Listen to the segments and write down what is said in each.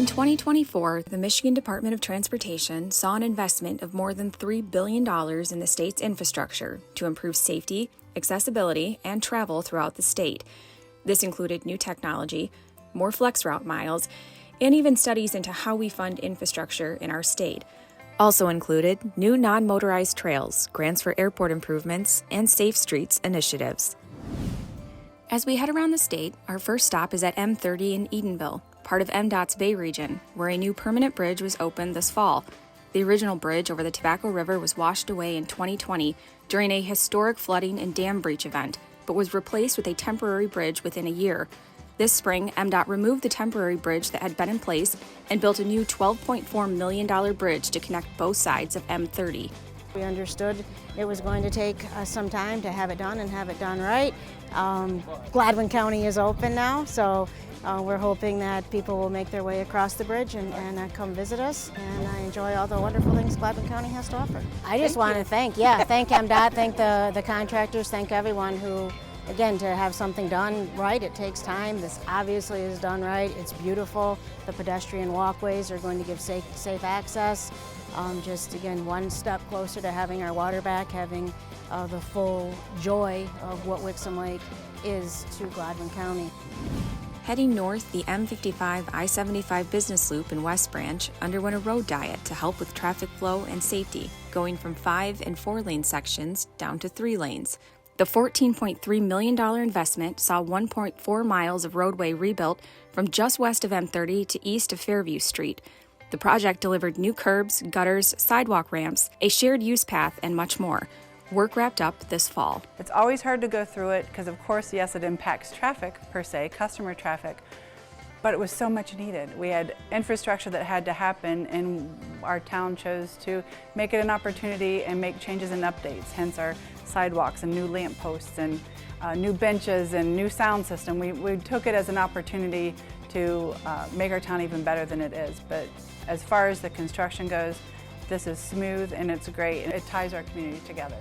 In 2024, the Michigan Department of Transportation saw an investment of more than $3 billion in the state's infrastructure to improve safety, accessibility, and travel throughout the state. This included new technology, more flex route miles, and even studies into how we fund infrastructure in our state. Also included new non-motorized trails, grants for airport improvements, and safe streets initiatives. As we head around the state, our first stop is at M30 in Edenville, part of MDOT's Bay region, where a new permanent bridge was opened this fall. The original bridge over the Tobacco River was washed away in 2020 during a historic flooding and dam breach event, but was replaced with a temporary bridge within a year. This spring, MDOT removed the temporary bridge that had been in place and built a new $12.4 million bridge to connect both sides of M30. We understood it was going to take some time to have it done and have it done right. Gladwin County is open now, so we're hoping that people will make their way across the bridge and come visit us and enjoy all the wonderful things Gladwin County has to offer. I just want to thank MDOT, thank the contractors, thank everyone who, again, to have something done right, it takes time. This obviously is done right. It's beautiful. The pedestrian walkways are going to give safe access. Just, again, one step closer to having our water back, having the full joy of what Wixom Lake is to Gladwin County. Heading north, the M55 I16 Business Loop in West Branch underwent a road diet to help with traffic flow and safety, going from 5 and 4 lane sections down to 3 lanes. The $14.3 million investment saw 1.4 miles of roadway rebuilt from just west of M30 to east of Fairview Street. The project delivered new curbs, gutters, sidewalk ramps, a shared use path, and much more. Work wrapped up this fall. It's always hard to go through it because, of course, yes, it impacts traffic per se, customer traffic, but it was so much needed. We had infrastructure that had to happen, and our town chose to make it an opportunity and make changes and updates, hence our sidewalks and new lamp posts and new benches and new sound system. We took it as an opportunity to make our town even better than it is. But as far as the construction goes, this is smooth and it's great. It ties our community together.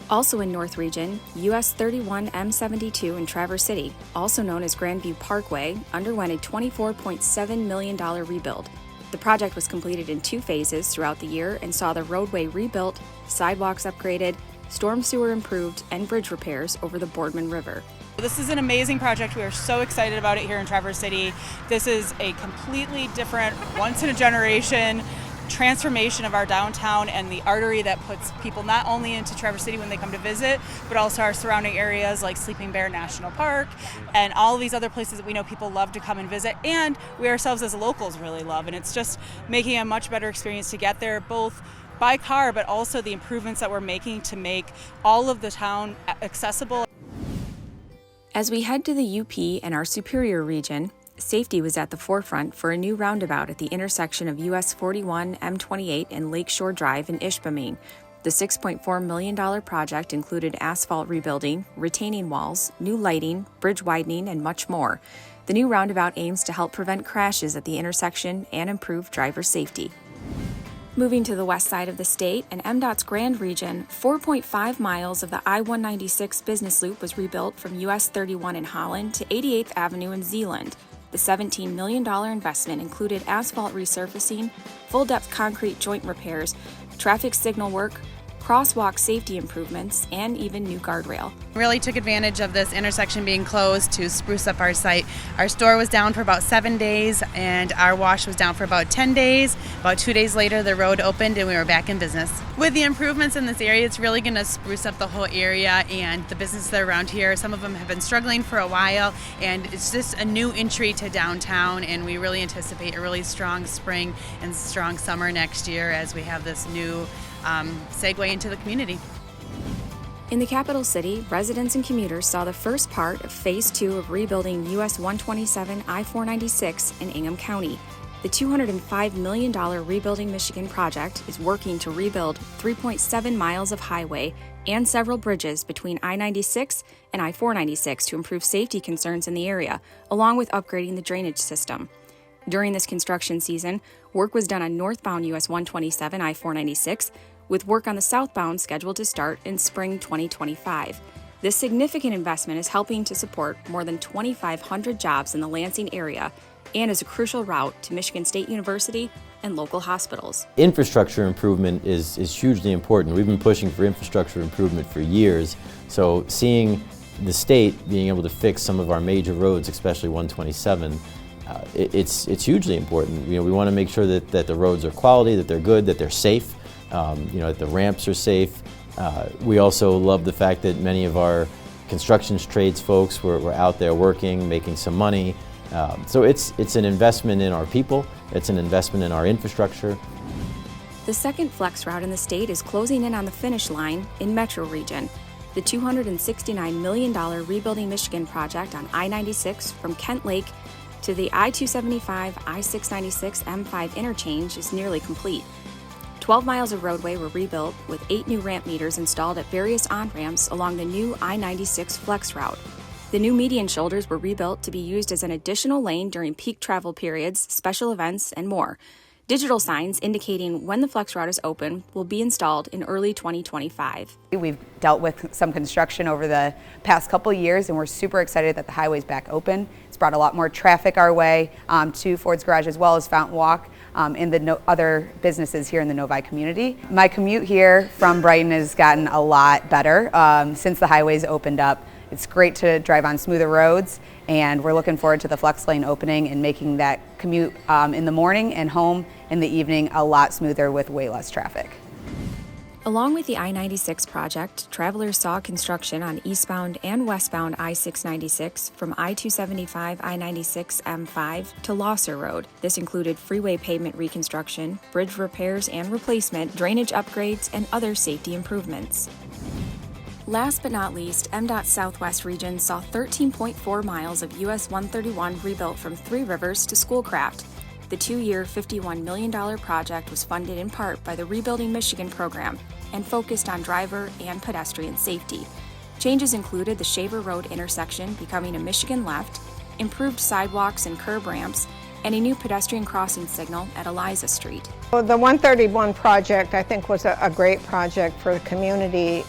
Also in North Region, US 31 M72 in Traverse City, also known as Grandview Parkway, underwent a $24.7 million rebuild. The project was completed in 2 phases throughout the year and saw the roadway rebuilt, sidewalks upgraded, storm sewer improved, and bridge repairs over the Boardman River. This is an amazing project. We are so excited about it here in Traverse City. This is a completely different, once-in-a-generation transformation of our downtown and the artery that puts people not only into Traverse City when they come to visit, but also our surrounding areas like Sleeping Bear National Park and all of these other places that we know people love to come and visit, and we ourselves as locals really love. And it's just making a much better experience to get there, both by car, but also the improvements that we're making to make all of the town accessible. As we head to the UP and our Superior region, safety was at the forefront for a new roundabout at the intersection of US 41, M28, and Lakeshore Drive in Ishpeming. The $6.4 million project included asphalt rebuilding, retaining walls, new lighting, bridge widening, and much more. The new roundabout aims to help prevent crashes at the intersection and improve driver safety. Moving to the west side of the state and MDOT's Grand Region, 4.5 miles of the I-196 Business Loop was rebuilt from US 31 in Holland to 88th Avenue in Zeeland. The $17 million investment included asphalt resurfacing, full-depth concrete joint repairs, traffic signal work, crosswalk safety improvements, and even new guardrail. Really took advantage of this intersection being closed to spruce up our site. Our store was down for about 7 days and our wash was down for about 10 days. About 2 days later, the road opened and we were back in business. With the improvements in this area, it's really going to spruce up the whole area and the businesses that are around here. Some of them have been struggling for a while, and it's just a new entry to downtown, and we really anticipate a really strong spring and strong summer next year as we have this new segue into the community. In the capital city, residents and commuters saw the first part of Phase 2 of rebuilding US 127 I-496 in Ingham County. The $205 million Rebuilding Michigan project is working to rebuild 3.7 miles of highway and several bridges between I-96 and I-496 to improve safety concerns in the area, along with upgrading the drainage system. During this construction season, work was done on northbound US 127 I-496, with work on the southbound scheduled to start in spring 2025. This significant investment is helping to support more than 2,500 jobs in the Lansing area and is a crucial route to Michigan State University and local hospitals. Infrastructure improvement is hugely important. We've been pushing for infrastructure improvement for years, so seeing the state being able to fix some of our major roads, especially 127, it's hugely important. We want to make sure that the roads are quality, that they're good, that they're safe, that the ramps are safe. We also love the fact that many of our construction trades folks were out there working, making some money. So it's an investment in our people, it's an investment in our infrastructure. The second flex route in the state is closing in on the finish line in Metro Region. The $269 million Rebuilding Michigan project on I-96 from Kent Lake to the I-275 I-696 M5 interchange is nearly complete. 12 miles of roadway were rebuilt with 8 new ramp meters installed at various on-ramps along the new I-96 flex route. The new median shoulders were rebuilt to be used as an additional lane during peak travel periods, special events, and more. Digital signs indicating when the flex route is open will be installed in early 2025. We've dealt with some construction over the past couple of years, and we're super excited that the highway's back open. It's brought a lot more traffic our way to Ford's Garage as well as Fountain Walk and the other businesses here in the Novi community. My commute here from Brighton has gotten a lot better since the highway's opened up. It's great to drive on smoother roads, and we're looking forward to the flex lane opening and making that commute in the morning and home in the evening a lot smoother with way less traffic. Along with the I-96 project, travelers saw construction on eastbound and westbound I-696 from I-275 I-96 M5 to Losser Road. This included freeway pavement reconstruction, bridge repairs and replacement, drainage upgrades, and other safety improvements. Last but not least, MDOT Southwest Region saw 13.4 miles of US 131 rebuilt from Three Rivers to Schoolcraft. The 2-year, $51 million project was funded in part by the Rebuilding Michigan program and focused on driver and pedestrian safety. Changes included the Shaver Road intersection becoming a Michigan left, improved sidewalks and curb ramps, and a new pedestrian crossing signal at Eliza Street. Well, the 131 project, I think, was a great project for the community.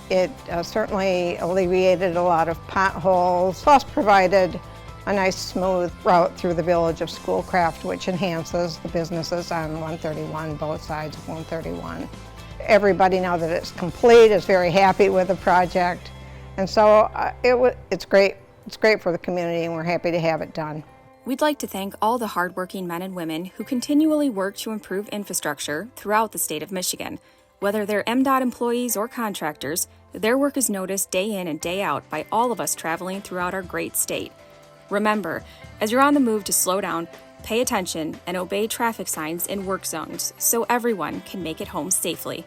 It certainly alleviated a lot of potholes, plus provided a nice smooth route through the village of Schoolcraft, which enhances the businesses on 131, both sides of 131. Everybody, now that it's complete, is very happy with the project, and so it's great. It's great for the community, and we're happy to have it done. We'd like to thank all the hardworking men and women who continually work to improve infrastructure throughout the state of Michigan. Whether they're MDOT employees or contractors, their work is noticed day in and day out by all of us traveling throughout our great state. Remember, as you're on the move, to slow down, pay attention, and obey traffic signs in work zones so everyone can make it home safely.